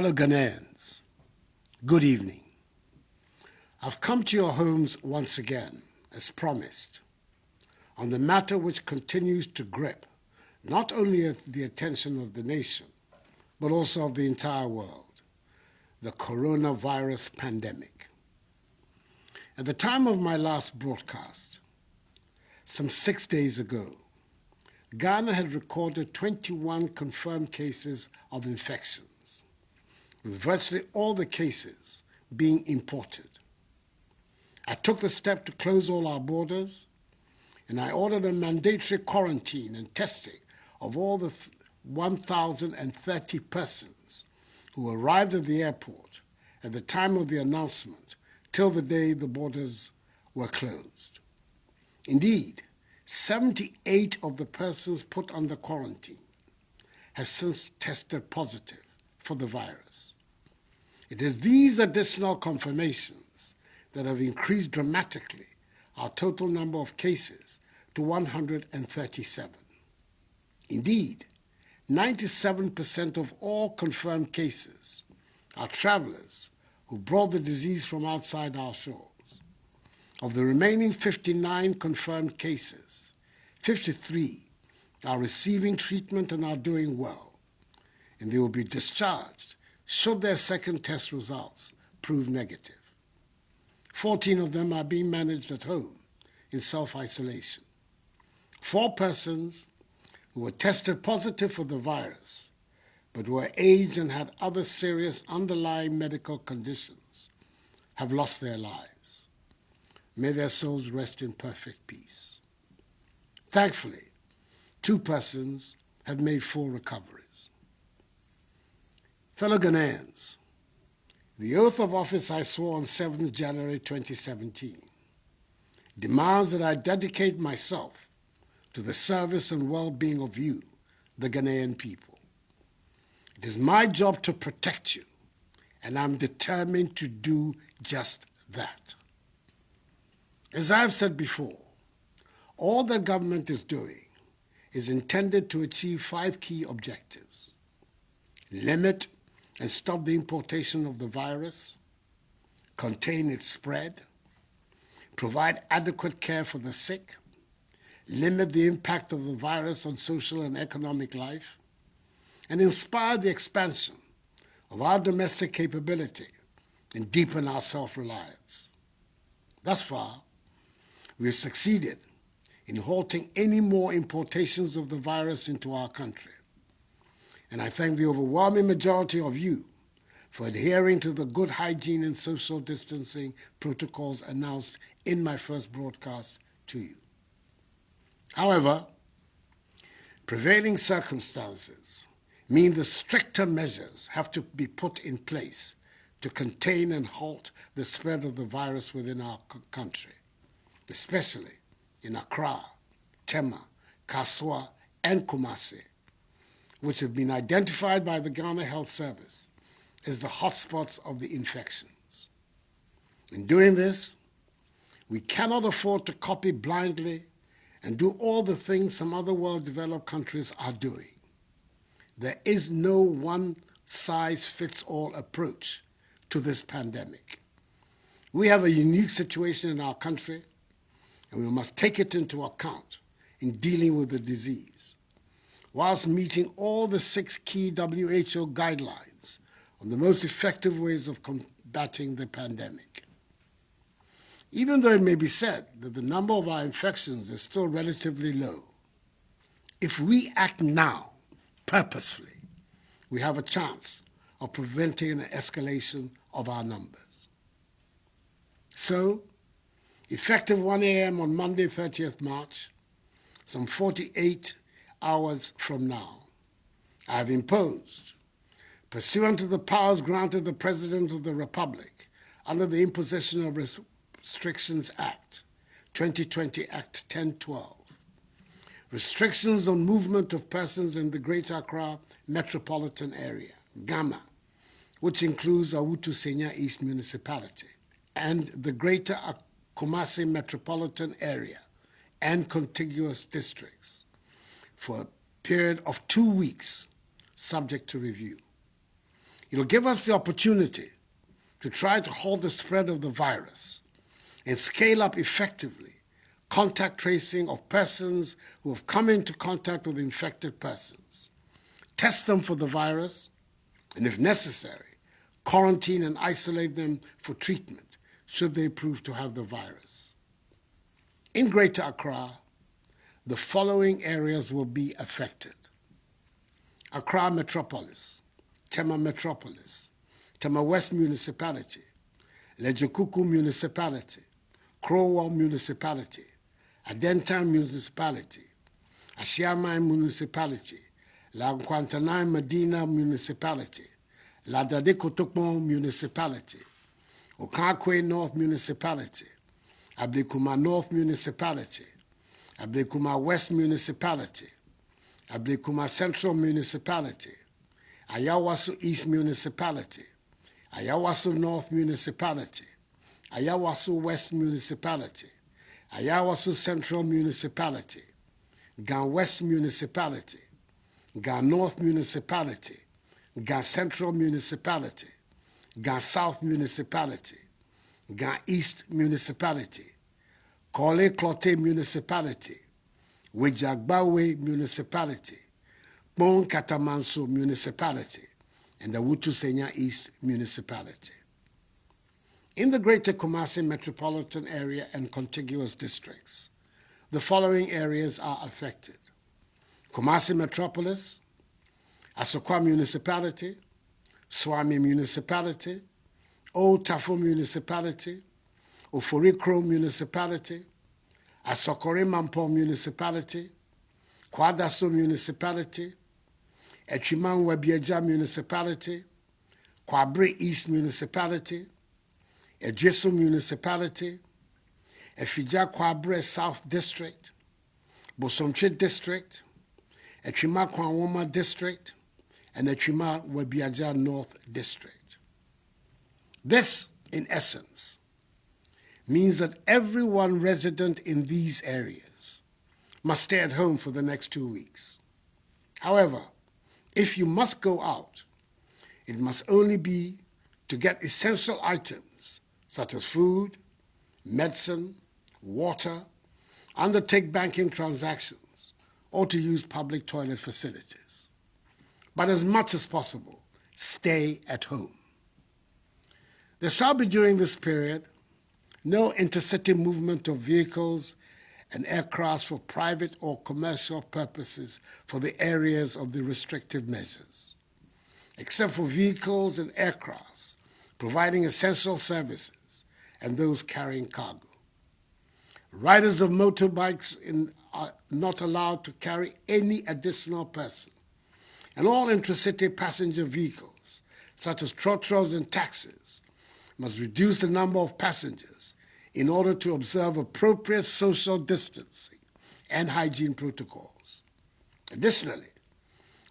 Fellow Ghanaians, good evening. I've come to your homes once again, as promised, on the matter which continues to grip not only the attention of the nation, but also of the entire world, the coronavirus pandemic. At the time of my last broadcast, some 6 days ago, Ghana had recorded 21 confirmed cases of infections, with virtually all the cases being imported. I took the step to close all our borders, and I ordered a mandatory quarantine and testing of all the 1,030 persons who arrived at the airport at the time of the announcement till the day the borders were closed. Indeed, 78 of the persons put under quarantine have since tested positive for the virus. It is these additional confirmations that have increased dramatically our total number of cases to 137. Indeed, 97% of all confirmed cases are travelers who brought the disease from outside our shores. Of the remaining 59 confirmed cases, 53 are receiving treatment and are doing well, and they will be discharged should their second test results prove negative. 14 of them are being managed at home in self-isolation. 4 persons who were tested positive for the virus, but were aged and had other serious underlying medical conditions, have lost their lives. May their souls rest in perfect peace. Thankfully, 2 persons have made full recoveries. Fellow Ghanaians, the oath of office I swore on 7th January 2017 demands that I dedicate myself to the service and well-being of you, the Ghanaian people. It is my job to protect you, and I'm determined to do just that. As I've said before, all the government is doing is intended to achieve 5 key objectives: limit and stop the importation of the virus, contain its spread, provide adequate care for the sick, limit the impact of the virus on social and economic life, and inspire the expansion of our domestic capability and deepen our self-reliance. Thus far, we have succeeded in halting any more importations of the virus into our country. And I thank the overwhelming majority of you for adhering to the good hygiene and social distancing protocols announced in my first broadcast to you. However, prevailing circumstances mean the stricter measures have to be put in place to contain and halt the spread of the virus within our country, especially in Accra, Tema, Kaswa, and Kumasi, which have been identified by the Ghana Health Service as the hotspots of the infections. In doing this, we cannot afford to copy blindly and do all the things some other well-developed countries are doing. There is no one-size-fits-all approach to this pandemic. We have a unique situation in our country, and we must take it into account in dealing with the disease, whilst meeting all the 6 key WHO guidelines on the most effective ways of combating the pandemic. Even though it may be said that the number of our infections is still relatively low, if we act now, purposefully, we have a chance of preventing an escalation of our numbers. So, effective 1 a.m. on Monday, 30th March, some 48 hours from now, I have imposed, pursuant to the powers granted the President of the Republic under the Imposition of Restrictions Act, 2020 Act 1012, restrictions on movement of persons in the Greater Accra metropolitan area, GAMA, which includes Awutu Senya East Municipality, and the Greater Kumasi metropolitan area and contiguous districts for a period of 2 weeks, subject to review. It'll give us the opportunity to try to halt the spread of the virus and scale up effectively contact tracing of persons who have come into contact with infected persons, test them for the virus, and if necessary, quarantine and isolate them for treatment should they prove to have the virus. In Greater Accra, the following areas will be affected: Accra Metropolis, Tema Metropolis, Tema West Municipality, Lejokuku Municipality, Crowell Municipality, Adentan Municipality, Ashiamai Municipality, La Nkwantanai Medina Municipality, La Dadekotokmo Municipality, Okakwe North Municipality, Ablekuma North Municipality, Ablekuma West Municipality, Ablekuma Central Municipality, Ayawaso East Municipality, Ayawaso North Municipality, Ayawaso West Municipality, Ayawaso Central Municipality, Gan West Municipality, Gan North Municipality, Gan Central Municipality, Gan South Municipality, Gan East Municipality, Kole Klote Municipality, Wejagbawe Municipality, Bon Katamanso Municipality, and the Wutusenya East Municipality. In the Greater Kumasi metropolitan area and contiguous districts, the following areas are affected: Kumasi Metropolis, Asokwa Municipality, Swami Municipality, Old Tafo Municipality, Oforikro Municipality, Asokore Mampo Municipality, Kwadaso Municipality, Echiman Webieja Municipality, Kwabre East Municipality, Ejeso Municipality, Efija Kwabre South District, Bosomche District, Echima Kwanwoma District, and Echima Webiaja North District. This, in essence, means that everyone resident in these areas must stay at home for the next 2 weeks. However, if you must go out, it must only be to get essential items such as food, medicine, water, undertake banking transactions, or to use public toilet facilities. But as much as possible, stay at home. There shall be during this period no intercity movement of vehicles and aircraft for private or commercial purposes for the areas of the restrictive measures, except for vehicles and aircrafts providing essential services and those carrying cargo. Riders of motorbikes are not allowed to carry any additional person, and all intracity passenger vehicles, such as trotros and taxis, must reduce the number of passengers in order to observe appropriate social distancing and hygiene protocols. Additionally,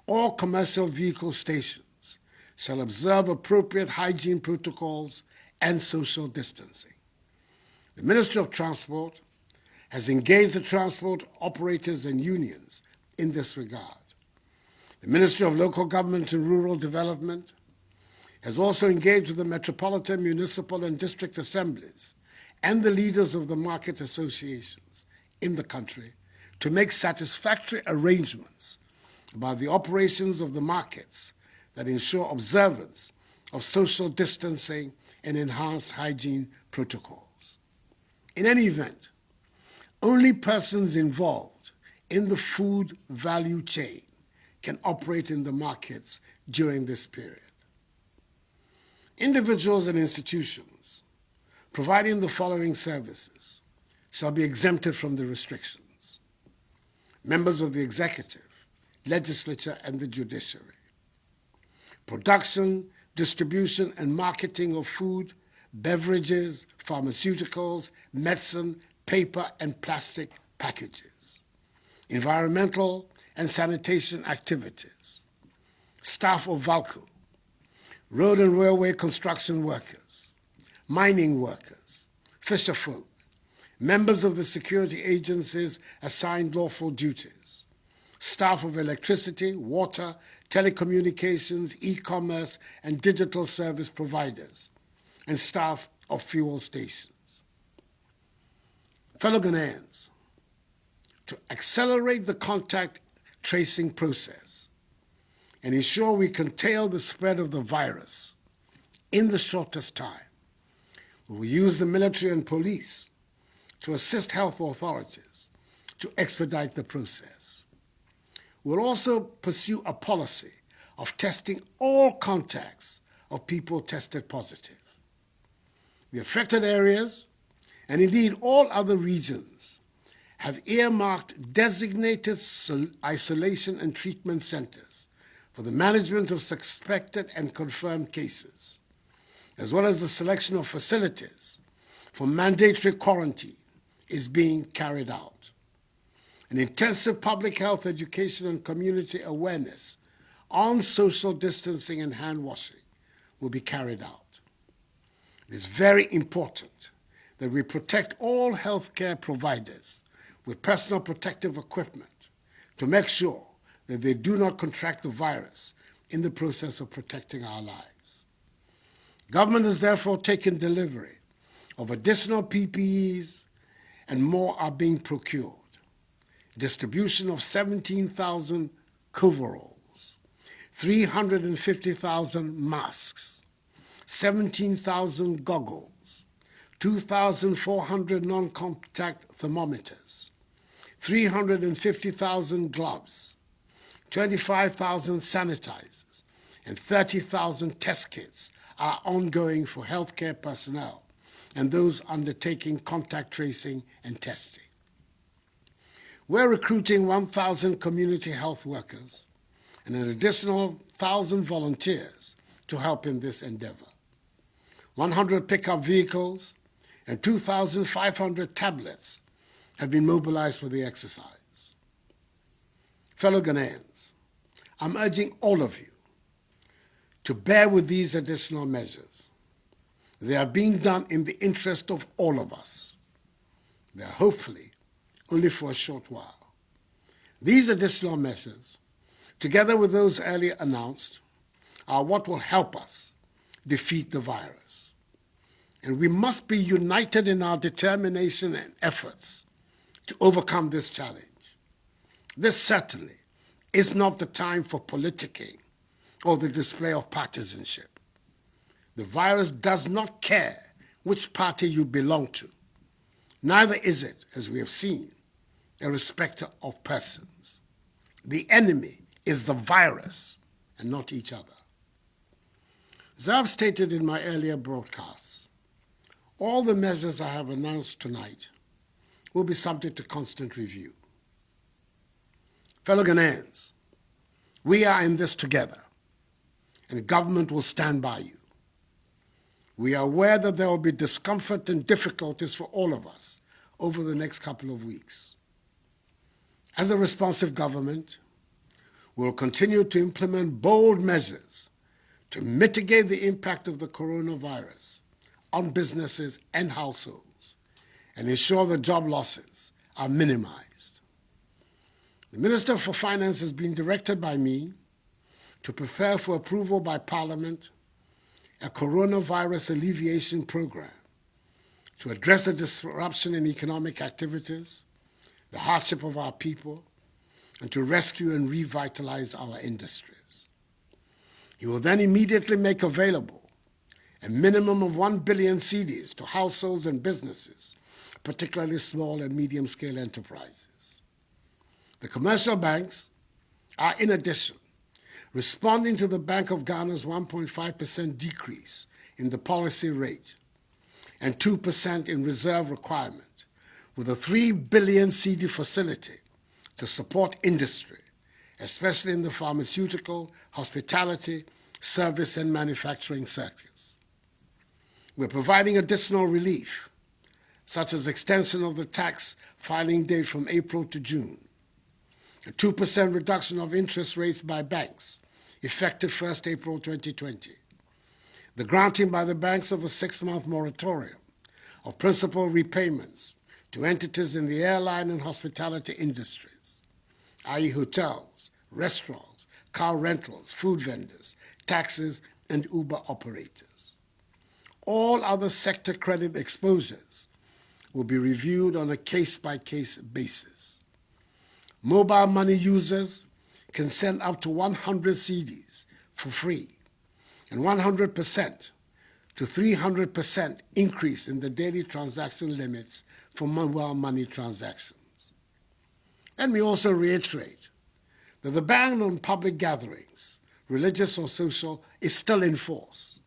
all commercial vehicle stations shall observe appropriate hygiene protocols and social distancing. The Ministry of Transport has engaged the transport operators and unions in this regard. The Ministry of Local Government and Rural Development has also engaged with the metropolitan, municipal, and district assemblies and the leaders of the market associations in the country to make satisfactory arrangements about the operations of the markets that ensure observance of social distancing and enhanced hygiene protocols. In any event, only persons involved in the food value chain can operate in the markets during this period. Individuals and institutions providing the following services shall be exempted from the restrictions: members of the executive, legislature, and the judiciary. Production, distribution, and marketing of food, beverages, pharmaceuticals, medicine, paper, and plastic packages. Environmental and sanitation activities. Staff of VALCO, road and railway construction workers, mining workers, fisherfolk, members of the security agencies assigned lawful duties, staff of electricity, water, telecommunications, e-commerce, and digital service providers, and staff of fuel stations. Fellow Ghanaians, to accelerate the contact tracing process and ensure we contain the spread of the virus in the shortest time, we will use the military and police to assist health authorities to expedite the process. We'll also pursue a policy of testing all contacts of people tested positive. The affected areas, and indeed all other regions, have earmarked designated isolation and treatment centers for the management of suspected and confirmed cases, as well as the selection of facilities for mandatory quarantine is being carried out. An intensive public health education and community awareness on social distancing and hand washing will be carried out. It is very important that we protect all healthcare providers with personal protective equipment to make sure that they do not contract the virus in the process of protecting our lives. Government has therefore taken delivery of additional PPEs, and more are being procured. Distribution of 17,000 coveralls, 350,000 masks, 17,000 goggles, 2,400 non-contact thermometers, 350,000 gloves, 25,000 sanitizers, and 30,000 test kits are ongoing for healthcare personnel and those undertaking contact tracing and testing. We're recruiting 1,000 community health workers and an additional 1,000 volunteers to help in this endeavor. 100 pickup vehicles and 2,500 tablets have been mobilized for the exercise. Fellow Ghanaians, I'm urging all of you to bear with these additional measures. They are being done in the interest of all of us. They are hopefully only for a short while. These additional measures, together with those earlier announced, are what will help us defeat the virus. And we must be united in our determination and efforts to overcome this challenge. This certainly is not the time for politicking or the display of partisanship. The virus does not care which party you belong to. Neither is it, as we have seen, a respecter of persons. The enemy is the virus and not each other. As I've stated in my earlier broadcasts, all the measures I have announced tonight will be subject to constant review. Fellow Ghanaians, we are in this together, and government will stand by you. We are aware that there will be discomfort and difficulties for all of us over the next couple of weeks. As a responsive government, we will continue to implement bold measures to mitigate the impact of the coronavirus on businesses and households and ensure that job losses are minimized. The Minister for Finance has been directed by me to prepare for approval by Parliament a coronavirus alleviation program to address the disruption in economic activities, the hardship of our people, and to rescue and revitalize our industries. He will then immediately make available a minimum of 1 billion cedis to households and businesses, particularly small and medium-scale enterprises. The commercial banks are, in addition, responding to the Bank of Ghana's 1.5% decrease in the policy rate and 2% in reserve requirement, with a 3 billion cedi facility to support industry, especially in the pharmaceutical, hospitality, service, and manufacturing sectors. We're providing additional relief, such as extension of the tax filing date from April to June, a 2% reduction of interest rates by banks, effective 1st April 2020, the granting by the banks of a 6-month moratorium of principal repayments to entities in the airline and hospitality industries, i.e. hotels, restaurants, car rentals, food vendors, taxis, and Uber operators. All other sector credit exposures will be reviewed on a case-by-case basis. Mobile money users can send up to 100 cedis for free, and 100% to 300% increase in the daily transaction limits for mobile money transactions. Let me also reiterate that the ban on public gatherings, religious or social, is still in force.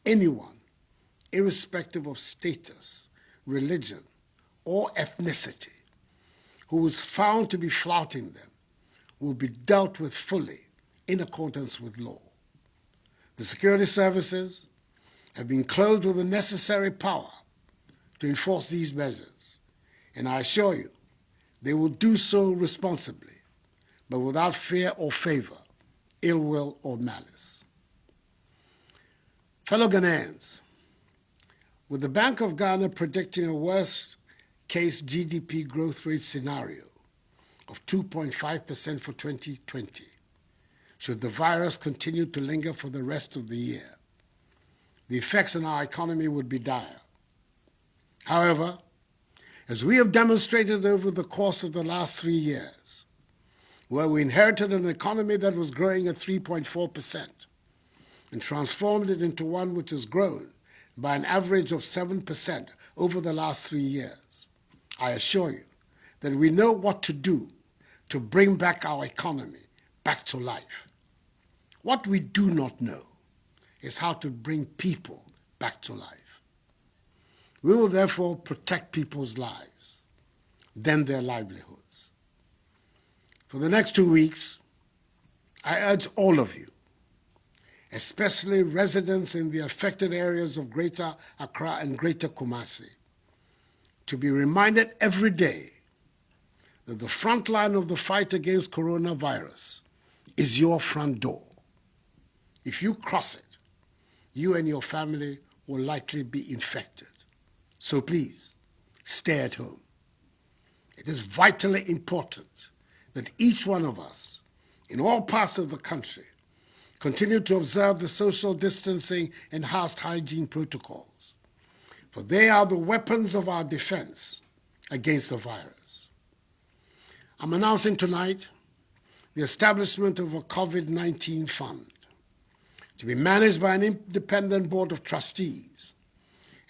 Anyone, irrespective of status, religion, or ethnicity, who is found to be flouting them will be dealt with fully in accordance with law. The security services have been clothed with the necessary power to enforce these measures, and I assure you they will do so responsibly, but without fear or favor, ill will or malice. Fellow Ghanaians, with the Bank of Ghana predicting a worst-case GDP growth rate scenario of 2.5% for 2020, should the virus continue to linger for the rest of the year, the effects on our economy would be dire. However, as we have demonstrated over the course of the last 3 years, where we inherited an economy that was growing at 3.4% and transformed it into one which has grown by an average of 7% over the last 3 years, I assure you that we know what to do to bring back our economy back to life. What we do not know is how to bring people back to life. We will therefore protect people's lives, then their livelihoods. For the next 2 weeks, I urge all of you, especially residents in the affected areas of Greater Accra and Greater Kumasi, to be reminded every day that the front line of the fight against coronavirus is your front door. If you cross it, you and your family will likely be infected. So please, stay at home. It is vitally important that each one of us, in all parts of the country, continue to observe the social distancing and house hygiene protocols, for they are the weapons of our defense against the virus. I'm announcing tonight the establishment of a COVID-19 fund to be managed by an independent board of trustees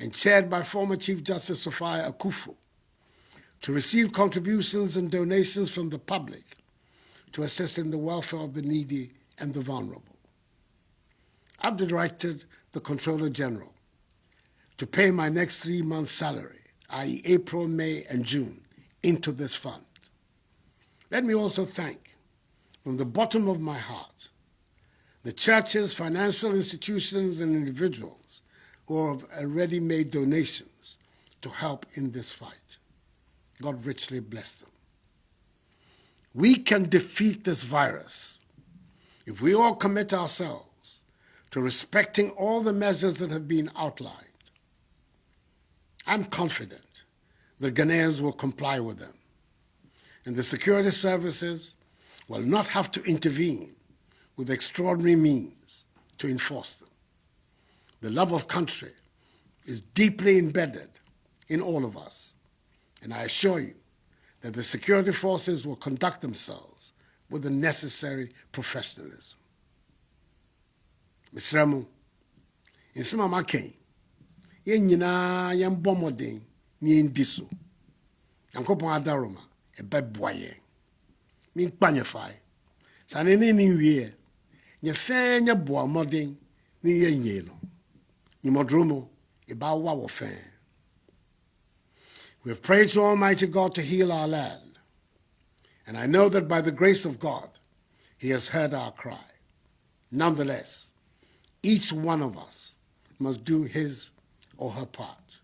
and chaired by former Chief Justice Sophia Akufo, to receive contributions and donations from the public to assist in the welfare of the needy and the vulnerable. I've directed the Controller General to pay my next 3 months' salary, i.e. April, May, and June, into this fund. Let me also thank, from the bottom of my heart, the churches, financial institutions, and individuals who have already made donations to help in this fight. God richly bless them. We can defeat this virus if we all commit ourselves to respecting all the measures that have been outlined. I'm confident that Ghanaians will comply with them, and the security services will not have to intervene with extraordinary means to enforce them. The love of country is deeply embedded in all of us, and I assure you that the security forces will conduct themselves with the necessary professionalism. Mr. Remu, in some of my cane, yen nyina yen bomodin ni ndiso. Yankopon adaroma e beboye. Min kpanyefai. Sanene ni wie. Nye fe nye boa modin ni yen yeno. Ni modromo e ba wa wo fe. We have prayed to Almighty God to heal our land, and I know that by the grace of God, He has heard our cry. Nonetheless, each one of us must do his or her part.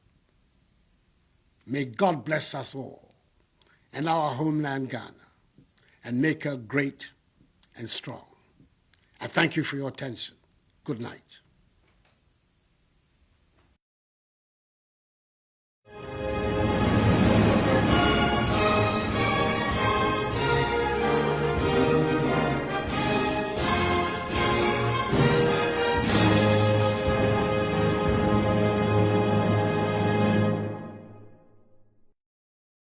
May God bless us all and our homeland Ghana, and make her great and strong. I thank you for your attention. Good night.